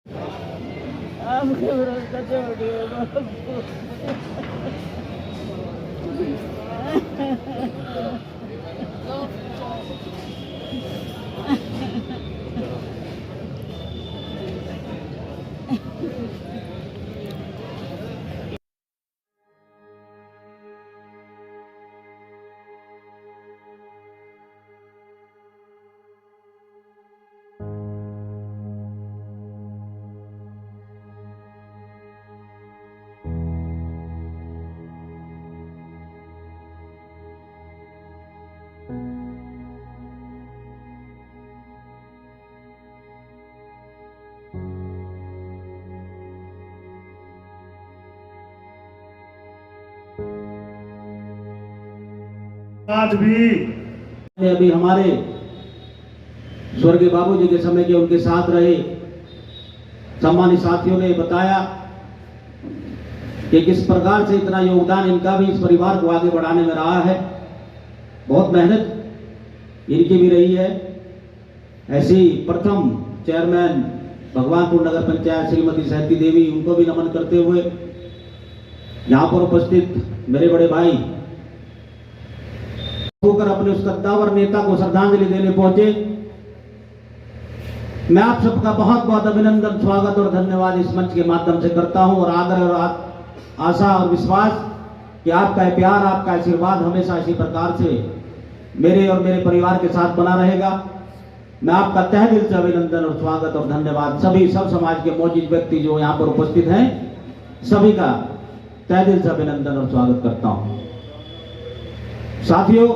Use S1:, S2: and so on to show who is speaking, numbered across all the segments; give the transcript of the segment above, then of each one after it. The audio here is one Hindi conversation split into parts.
S1: आपके भरोसा छोड़िए बाबू।
S2: आज भी
S3: अभी हमारे स्वर्गीय बाबूजी के समय के उनके साथ रहे सम्मानित साथियों ने बताया कि किस प्रकार से इतना योगदान इनका भी इस परिवार को आगे बढ़ाने में रहा है। बहुत मेहनत इनकी भी रही है। ऐसी प्रथम चेयरमैन भगवानपुर नगर पंचायत श्रीमती सहती देवी, उनको भी नमन करते हुए यहाँ पर उपस्थित मेरे बड़े भाई होकर अपने उस कद्दावर नेता को श्रद्धांजलि देने पहुंचे। मैं आप सबका बहुत बहुत अभिनंदन, स्वागत और धन्यवाद इस मंच के माध्यम से करता हूं और आदर और आशा और विश्वास कि आपका प्यार, आपका आशीर्वाद हमेशा इसी प्रकार से मेरे और मेरे परिवार के साथ बना रहेगा। मैं आपका तहे दिल से अभिनंदन और स्वागत और धन्यवाद सभी सब समाज के मौजूद व्यक्ति जो यहाँ पर उपस्थित हैं सभी का तहे दिल से अभिनंदन और स्वागत करता हूं। साथियों,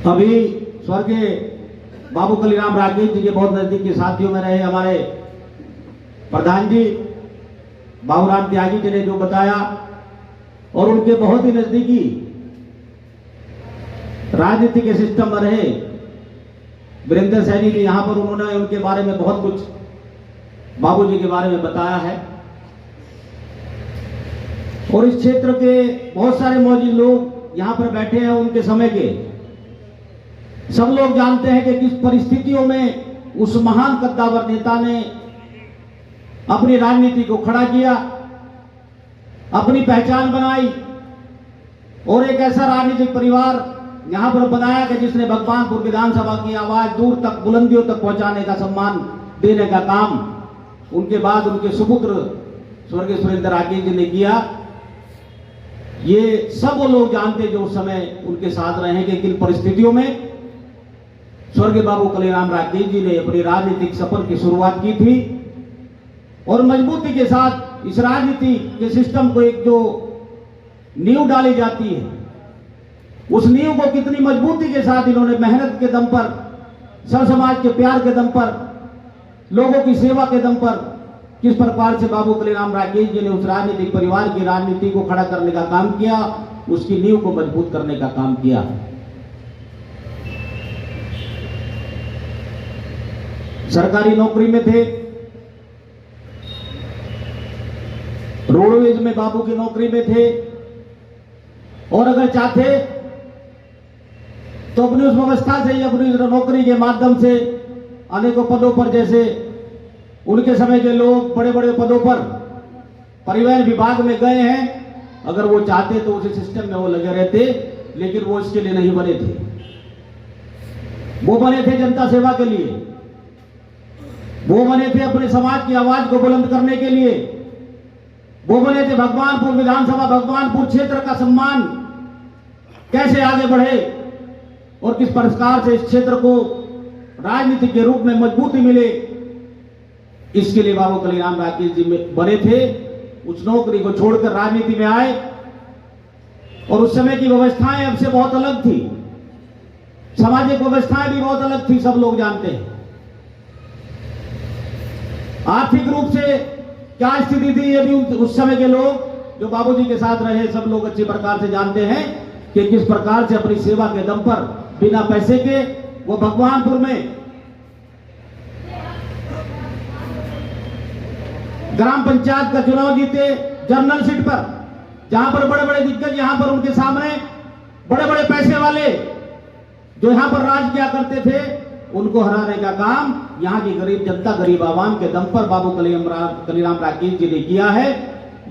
S3: अभी स्वर्गीय बाबू कलीराम राकेश जी के बहुत नजदीकी साथियों में रहे हमारे प्रधान जी बाबूराम त्यागी जी ने जो बताया, और उनके बहुत ही नजदीकी राजनीति के सिस्टम में रहे वीरेंद्र सैनी जी, यहाँ पर उन्होंने उनके बारे में बहुत कुछ बाबूजी के बारे में बताया है। और इस क्षेत्र के बहुत सारे मौजूद लोग यहाँ पर बैठे हैं, उनके समय के सब लोग जानते हैं कि किस परिस्थितियों में उस महान कद्दावर नेता ने अपनी राजनीति को खड़ा किया, अपनी पहचान बनाई और एक ऐसा राजनीतिक परिवार यहां पर बनाया कि जिसने भगवानपुर विधानसभा की आवाज दूर तक, बुलंदियों तक पहुंचाने का, सम्मान देने का काम उनके बाद उनके सुपुत्र स्वर्गीय सुरेंद्र राकेश जी ने किया। ये सब वो लोग जानते जो उस समय उनके साथ रहे कि किन परिस्थितियों में स्वर्गीय बाबू कलीराम राकेश जी ने अपनी राजनीतिक सफर की शुरुआत की थी और मजबूती के साथ इस राजनीति के सिस्टम को एक जो नींव डाली जाती है, उस नींव को कितनी मजबूती के साथ इन्होंने मेहनत के दम पर, सब समाज के प्यार के दम पर, लोगों की सेवा के दम पर किस प्रकार से बाबू कलीराम राकेश जी ने उस राजनीतिक परिवार की राजनीति को खड़ा करने का काम किया, उसकी नींव को मजबूत करने का काम किया। सरकारी नौकरी में थे, रोडवेज में बाबू की नौकरी में थे, और अगर चाहते तो अपनी उस व्यवस्था से ही, अपनी नौकरी के माध्यम से अनेकों पदों पर, जैसे उनके समय के लोग बड़े बड़े पदों पर परिवहन विभाग में गए हैं, अगर वो चाहते तो उसी सिस्टम में वो लगे रहते, लेकिन वो इसके लिए नहीं बने थे। वो बने थे जनता सेवा के लिए, वो बने थे अपने समाज की आवाज को बुलंद करने के लिए, वो बने थे भगवानपुर विधानसभा, भगवानपुर क्षेत्र का सम्मान कैसे आगे बढ़े और किस प्रकार से इस क्षेत्र को राजनीति के रूप में मजबूती मिले, इसके लिए बाबू कलीराम राकेश जी बने थे। उस नौकरी को छोड़कर राजनीति में आए और उस समय की व्यवस्थाएं अब से बहुत अलग थी, सामाजिक व्यवस्थाएं भी बहुत अलग थी, सब लोग जानते हैं। आर्थिक रूप से क्या स्थिति थी, ये भी उस समय के लोग जो बाबूजी के साथ रहे सब लोग अच्छी प्रकार से जानते हैं कि किस प्रकार से अपनी सेवा के दम पर बिना पैसे के वो भगवानपुर में ग्राम पंचायत का चुनाव जीते जनरल सीट पर, जहां पर बड़े बड़े दिग्गज, यहां पर उनके सामने बड़े बड़े पैसे वाले जो यहां पर राज किया करते थे, उनको हराने का काम यहाँ की गरीब जनता, गरीब आवाम के दम पर बाबू कलीराम राकेश जी ने किया है।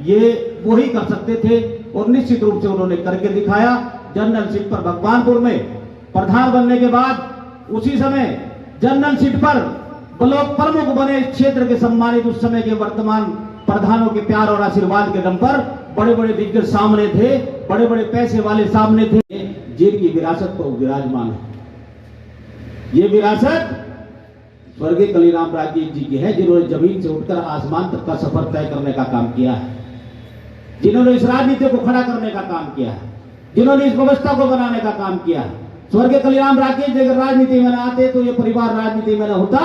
S3: ये वही कर सकते थे और निश्चित रूप से उन्होंने करके दिखाया। जनरल सीट पर भगवानपुर में प्रधान बनने के बाद उसी समय जनरल सीट पर ब्लॉक प्रमुख बने क्षेत्र के सम्मानित उस समय के वर्तमान प्रधानों के प्यार और आशीर्वाद के दम पर बड़े बड़े दिग्गज सामने थे, बड़े बड़े पैसे वाले सामने थे। जेल की विरासत पर विराजमान है। ये विरासत स्वर्गीय कलीराम राकेश जी की है, जिन्होंने जमीन से उठकर आसमान तक का सफर तय करने का काम किया है, जिन्होंने इस राजनीति को खड़ा करने का काम किया है, जिन्होंने इस व्यवस्था को बनाने का काम किया है। स्वर्गीय कलीराम राकेश जी अगर राजनीति में न आते तो ये परिवार राजनीति में न होता,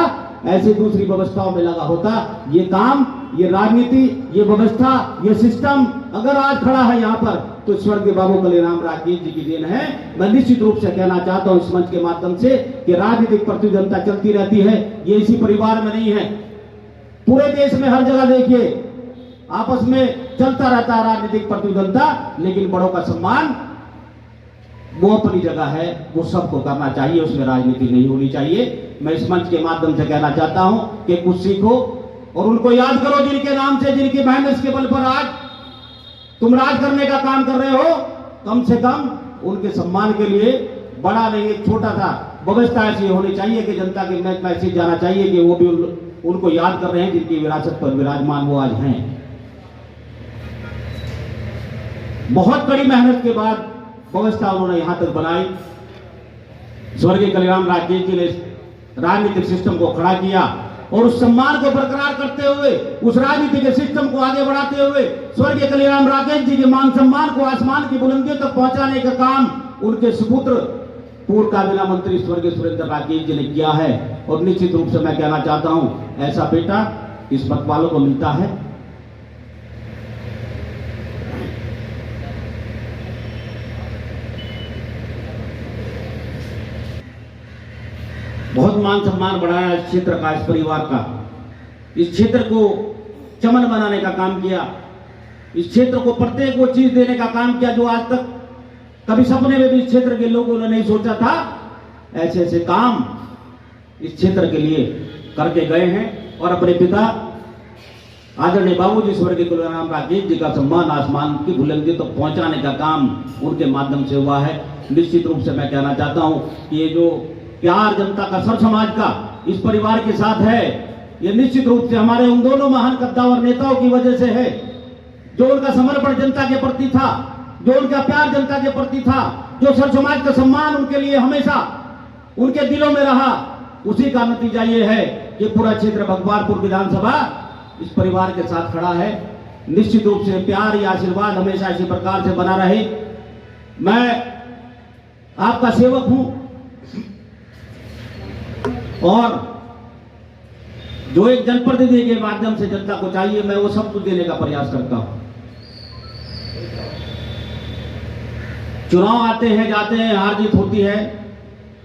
S3: ऐसी दूसरी व्यवस्थाओं में लगा होता। ये काम, ये राजनीति, ये व्यवस्था, ये सिस्टम अगर आज खड़ा है यहाँ पर तो स्वर्गीय बाबू कलीराम राकेश जी की देन है। मैं निश्चित रूप से कहना चाहता हूँ इस मंच के माध्यम से कि राजनीतिक प्रतिद्वंदिता चलती रहती है, ये इसी परिवार में नहीं है, पूरे देश में हर जगह देखिए आपस में चलता रहता है राजनीतिक प्रतिद्वंदिता, लेकिन बड़ों का सम्मान वो अपनी जगह है, वो सबको करना चाहिए, उसमें राजनीति नहीं होनी चाहिए। मैं इस मंच के माध्यम से कहना चाहता हूं कि कुछ सीखो और उनको याद करो जिनके नाम से, जिनकी मेहनत के बल पर आज तुम राज करने का काम कर रहे हो। कम से कम उनके सम्मान के लिए बड़ा नहीं, एक छोटा सा व्यवस्था ऐसी होनी चाहिए कि जनता के मैसेज जाना चाहिए कि वो भी उनको याद कर रहे हैं जिनकी विरासत पर विराजमान वो आज हैं। बहुत बड़ी मेहनत के बाद व्यवस्था उन्होंने यहां तक बनाई। स्वर्गीय कलीराम राकेश जी ने राजनीतिक सिस्टम को खड़ा किया और उस सम्मान को बरकरार करते हुए, उस राजनीति के सिस्टम को आगे बढ़ाते हुए स्वर्गीय कलीराम राकेश जी के मान सम्मान को आसमान की बुलंदियों तक पहुंचाने का काम उनके सुपुत्र पूर्व काबीना मंत्री स्वर्गीय सुरेंद्र राकेश जी ने किया है। और निश्चित रूप से मैं कहना चाहता हूं, ऐसा बेटा इस मत वालों को मिलता है। बहुत मान सम्मान बढ़ाया इस क्षेत्र का, इस परिवार का, इस क्षेत्र को चमन बनाने का काम किया, इस क्षेत्र को प्रत्येक वो चीज देने का काम किया जो आज तक कभी सपने में भी इस क्षेत्र के लोगों ने नहीं सोचा था। ऐसे ऐसे काम इस क्षेत्र के लिए करके गए हैं और अपने पिता आदरणीय बाबूजी स्वर्गीय कलीराम राकेश जी का सम्मान आसमान की बुलंदी तक पहुंचाने का काम उनके माध्यम से हुआ है। निश्चित रूप से मैं कहना चाहता हूं कि ये जो प्यार जनता का, सर समाज का इस परिवार के साथ है, ये निश्चित रूप से हमारे उन दोनों महान कद्दावर नेताओं की वजह से है, जो उनका समर्पण जनता के प्रति था, जो उनका प्यार जनता के प्रति था, जो सर समाज का सम्मान उनके लिए हमेशा उनके दिलों में रहा। उसी का नतीजा ये है कि पूरा क्षेत्र भगवानपुर विधानसभा इस परिवार के साथ खड़ा है। निश्चित रूप से प्यार या आशीर्वाद हमेशा इसी प्रकार से बना रहे। मैं आपका सेवक हूं और जो एक जनप्रतिनिधि के माध्यम से जनता को चाहिए, मैं वो सब कुछ देने का प्रयास करता हूं। चुनाव आते हैं जाते हैं, हार जीत होती है,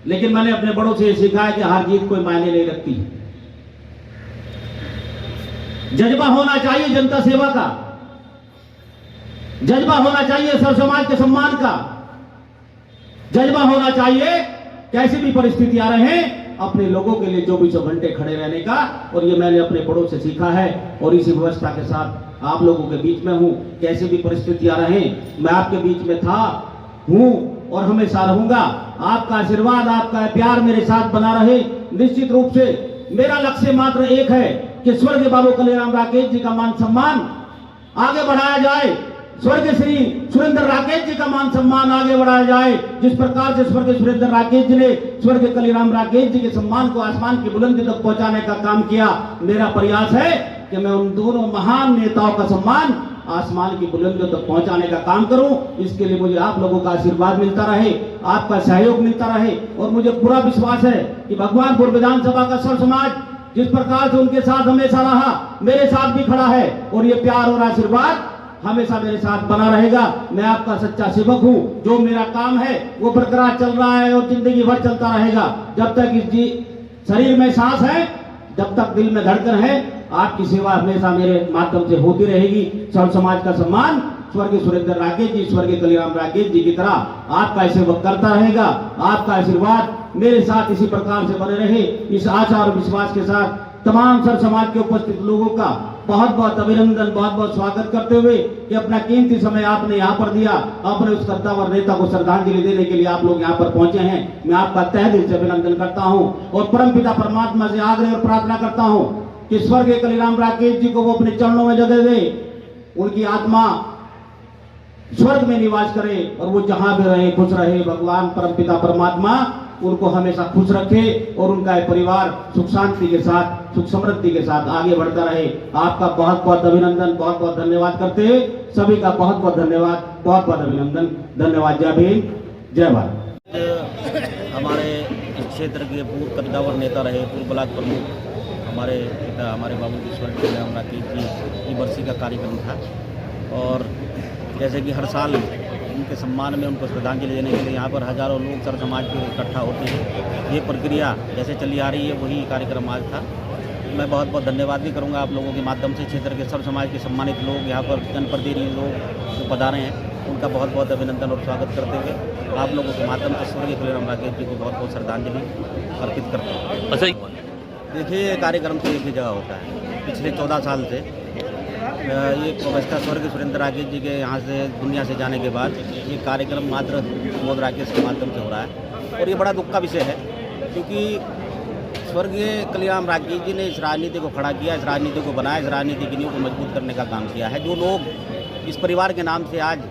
S3: लेकिन मैंने अपने बड़ों से ये सीखा है कि हार जीत कोई मायने नहीं रखती। जज्बा होना चाहिए जनता सेवा का, जज्बा होना चाहिए सर समाज के सम्मान का, जज्बा होना चाहिए कैसी भी परिस्थिति आ रहे अपने लोगों के लिए 24 घंटे खड़े रहने का। और ये मैंने अपने बड़ों से सीखा है और इसी व्यवस्था के साथ आप लोगों के बीच में हूं। कैसी भी परिस्थिति आ रहे मैं आपके बीच में था, हूं और हमेशा रहूंगा। आपका आशीर्वाद, आपका प्यार मेरे साथ बना रहे। निश्चित रूप से मेरा लक्ष्य मात्र एक है कि स्वर्गीय बाबू कलीराम राकेश जी का मान सम्मान आगे बढ़ाया जाए, स्वर्गीय श्री सुरेंद्र राकेश जी का मान सम्मान आगे बढ़ाया जाए। जिस प्रकार से स्वर्गीय सुरेंद्र राकेश जी ने स्वर्गीय कलीराम राकेश जी के सम्मान को आसमान की बुलंदी तक पहुंचाने का काम किया, मेरा प्रयास है कि मैं उन दोनों महान नेताओं का सम्मान आसमान की बुलंदियों तक पहुंचाने का काम करूं। इसके लिए मुझे आप लोगों का आशीर्वाद मिलता रहे, आपका सहयोग मिलता रहे और मुझे पूरा विश्वास है कि भगवानपुर विधानसभा का सर समाज जिस प्रकार से उनके साथ हमेशा रहा, मेरे साथ भी खड़ा है और ये प्यार और आशीर्वाद हमेशा मेरे साथ बना रहेगा। मैं आपका सच्चा सेवक हूं। जो मेरा काम है वो बरकरार चल रहा है और जिंदगी भर चलता रहेगा। जब तक इस शरीर में सांस है, जब तक दिल में धड़कन है, आपकी सेवा हमेशा मेरे माध्यम से होती रहेगी। सर्व समाज का सम्मान स्वर्गीय सुरेंद्र राकेश जी, स्वर्गीय कलीराम राकेश जी की तरह आपका सेवक करता रहेगा। आपका आशीर्वाद मेरे साथ इसी प्रकार से बने रहे, इस आशा और विश्वास के साथ तमाम सर समाज के उपस्थित लोगों का बहुत बहुत अभिनंदन, बहुत बहुत स्वागत करते हुए कि अपना कीमती समय आपने यहाँ पर दिया, अपने उस कद्दावर नेता को श्रद्धांजलि देने के लिए आप लोग यहाँ पर पहुंचे हैं। मैं आपका तहे दिल से अभिनंदन करता हूँ और परमपिता परमात्मा से आग्रह और प्रार्थना करता हूँ कि स्वर्गीय कलीराम राकेश जी को वो अपने चरणों में जगह दे, उनकी आत्मा स्वर्ग में निवास करे और वो जहां भी रहे खुश रहे। भगवान परमपिता परमात्मा उनको हमेशा खुश रखे और उनका परिवार सुख शांति के साथ, सुख समृद्धि के साथ आगे बढ़ता रहे। आपका बहुत बहुत अभिनंदन, बहुत बहुत धन्यवाद करते हैं। सभी का बहुत बहुत धन्यवाद, बहुत बहुत अभिनंदन, धन्यवाद। जय भीम, जय भारत।
S4: हमारे इस क्षेत्र के पूर्व कद्दावर नेता रहे, पूर्व ब्लॉक प्रमुख हमारे पिता, हमारे बाबू की स्वर्गीय कलीराम राकेश जी की बरसी का कार्यक्रम था और जैसे कि हर साल उनके सम्मान में उनको श्रद्धांजलि देने के लिए यहाँ पर हजारों लोग सर समाज के इकट्ठा होते हैं। ये प्रक्रिया जैसे चली आ रही है, वही कार्यक्रम आज था। मैं बहुत बहुत धन्यवाद भी करूँगा आप लोगों के माध्यम से, क्षेत्र के सब समाज के सम्मानित लोग, यहाँ पर जनप्रतिनिधि लोग जो पधारे हैं, उनका बहुत बहुत अभिनंदन और स्वागत करते हुए आप लोगों के माध्यम से स्वर्गीय कलीराम राकेश जी को बहुत बहुत श्रद्धांजलि अर्पित करता हूँ।
S5: अच्छा,
S4: देखिए, ये कार्यक्रम तो एक ही जगह होता है। पिछले 14 साल से ये व्यवस्था स्वर्गीय सुरेंद्र राकेश जी के यहाँ से दुनिया से जाने के बाद ये कार्यक्रम मात्र मोद राकेश के माध्यम से हो रहा है और ये बड़ा दुख का विषय है, क्योंकि स्वर्गीय कलीराम राकेश जी ने इस राजनीति को खड़ा किया, इस राजनीति को बनाया, इस राजनीति की नींव को मजबूत करने का काम किया है। जो लोग इस परिवार के नाम से आज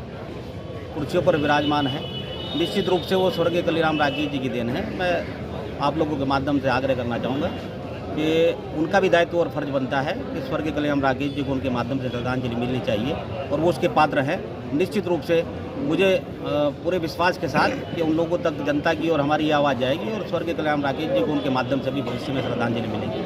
S4: कुर्सियों पर विराजमान हैं, निश्चित रूप से वो स्वर्गीय कलीराम राकेश जी की देन है। मैं आप लोगों के माध्यम से आग्रह करना चाहूँगा कि उनका भी दायित्व और फर्ज बनता है कि स्वर्गीय कलीराम राकेश जी को उनके माध्यम से श्रद्धांजलि मिलनी चाहिए और वो उसके पात्र हैं। निश्चित रूप से मुझे पूरे विश्वास के साथ कि उन लोगों तक जनता की और हमारी आवाज़ जाएगी और स्वर्गीय कलीराम राकेश जी को उनके माध्यम से भी भविष्य में श्रद्धांजलि मिलेगी।